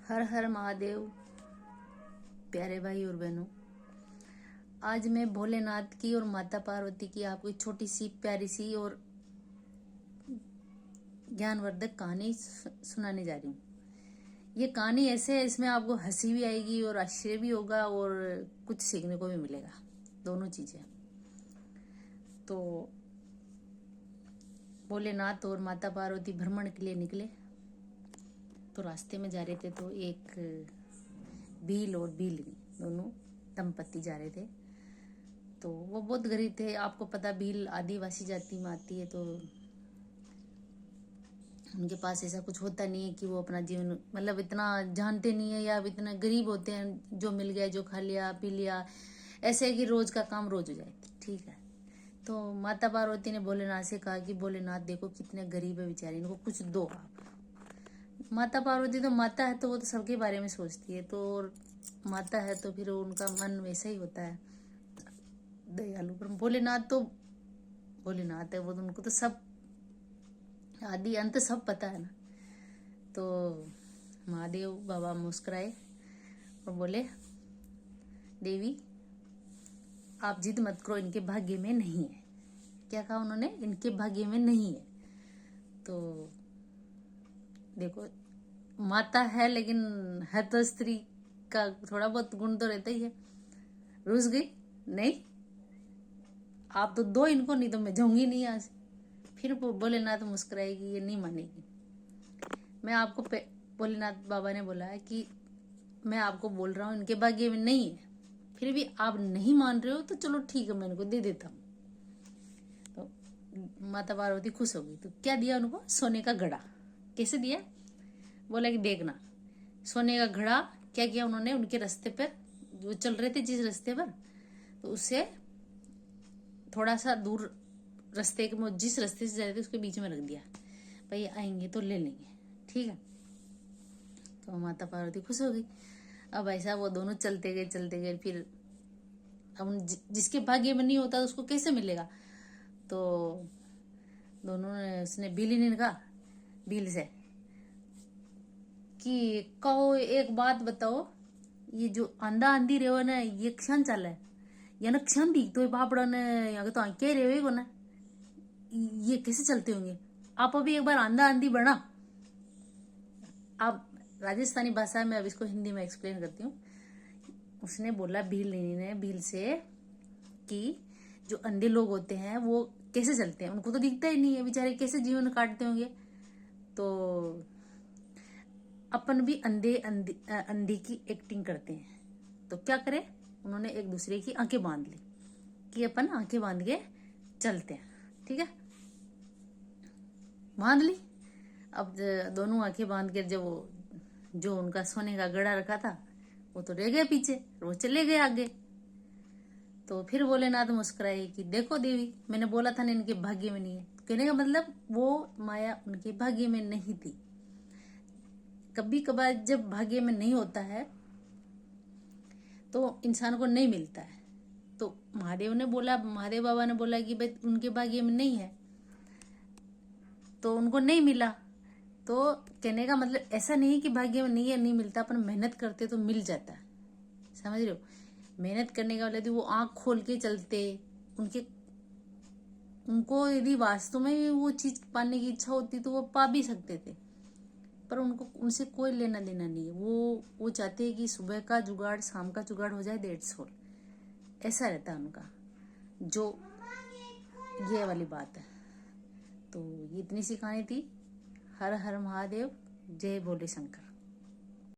हर हर महादेव। प्यारे भाई और बहनों, आज मैं भोलेनाथ की और माता पार्वती की आपको एक छोटी सी प्यारी सी और ज्ञानवर्धक कहानी सुनाने जा रही हूँ। ये कहानी ऐसे है, इसमें आपको हंसी भी आएगी और आश्चर्य भी होगा और कुछ सीखने को भी मिलेगा, दोनों चीजें। तो भोलेनाथ और माता पार्वती भ्रमण के लिए निकले। तो रास्ते में जा रहे थे तो एक भील और भीलनी दोनों दंपति जा रहे थे। तो वो बहुत गरीब थे। आपको पता, भील आदिवासी जाति में आती है, तो उनके पास ऐसा कुछ होता नहीं है कि वो अपना जीवन मतलब इतना जानते नहीं है, या इतना गरीब होते हैं जो मिल गया जो खा लिया पी लिया, ऐसे है कि रोज का काम रोज हो जाए। ठीक है। तो माता पार्वती ने भोलेनाथ से कहा कि भोलेनाथ देखो कितने गरीब है बेचारे, इनको कुछ दो आप। माता पार्वती तो माता है, तो वो तो सबके बारे में सोचती है, तो माता है तो फिर उनका मन वैसा ही होता है, दयालु। पर भोलेनाथ है, वो तो उनको तो सब आदि अंत सब पता है ना। तो महादेव बाबा मुस्कुराए और बोले, देवी आप जिद मत करो, इनके भाग्य में नहीं है। क्या कहा उन्होंने? इनके भाग्य में नहीं है। तो देखो, माता है लेकिन है तो स्त्री का थोड़ा बहुत गुण तो रहता ही है। रुस गई, नहीं आप तो दो इनको, नहीं तो मैं जाऊंगी नहीं यहाँ से। फिर भोलेनाथ मुस्कुराएगी, ये नहीं मानेगी। मैं आपको भोलेनाथ बाबा ने बोला है कि मैं आपको बोल रहा हूँ इनके भाग्य में नहीं है, फिर भी आप नहीं मान रहे हो, तो चलो ठीक है, मैं इनको दे देता हूँ। तो माता पार्वती खुश हो गई। तो क्या दिया उनको? सोने का घड़ा। कैसे दिया? बोला कि देखना, सोने का घड़ा। क्या किया उन्होंने? उनके रास्ते पर वो चल रहे थे जिस रास्ते पर, तो उससे थोड़ा सा दूर रास्ते के, जिस रास्ते से जा रहे थे उसके बीच में रख दिया, भाई आएंगे तो ले लेंगे। ठीक है। तो माता पार्वती खुश हो गई। अब ऐसा वो दोनों चलते गए। फिर अब जिसके भाग्य में नहीं होता उसको कैसे मिलेगा? तो दोनों ने, उसने भीली ने कहा भील से कि कहो एक बात बताओ, ये जो आंधा आंधी रहे हो ना, ये क्षण चल है या ना क्षण दिख तो पापड़ा ने यहाँ तो आंके रहे हो ना, ये कैसे चलते होंगे? आप अभी एक बार आंधा आंधी बना। आप राजस्थानी भाषा में, अब इसको हिंदी में एक्सप्लेन करती हूँ। उसने बोला भील ने भील से कि जो अंधे लोग होते हैं वो कैसे चलते हैं, उनको तो दिखता ही नहीं है, बेचारे कैसे जीवन काटते होंगे। तो अपन भी अंधे की एक्टिंग करते हैं, तो क्या करें? उन्होंने एक दूसरे की आंखें बांध ली कि अपन आंखें बांध के चलते हैं। ठीक है, बांध ली। अब दोनों आंखें बांध कर जब जो उनका सोने का घड़ा रखा था वो तो रह गए पीछे, वो चले गए आगे। तो फिर भोलेनाथ मुस्कुराए कि देखो देवी, मैंने बोला था ना इनके भाग्य में नहीं है। कहने का मतलब वो माया उनके भाग्य में नहीं थी। कभी कभार जब भाग्य में नहीं होता है तो इंसान को नहीं मिलता है। तो महादेव बाबा ने बोला कि भाई उनके भाग्य में नहीं है, तो उनको नहीं मिला। तो कहने का मतलब ऐसा नहीं कि भाग्य में नहीं है, नहीं मिलता, अपन मेहनत करते तो मिल जाता है। समझ रहे हो? मेहनत करने का मतलब वो आंख खोल के चलते, उनको यदि वास्तव में वो चीज पाने की इच्छा होती तो वो पा भी सकते थे, पर उनको उनसे कोई लेना देना नहीं है। वो चाहते हैं कि सुबह का जुगाड़ शाम का जुगाड़ हो जाए, डेट्स ऑल। ऐसा रहता है उनका, जो ये वाली बात है। तो ये इतनी सी कहानी थी। हर हर महादेव, जय भोले शंकर।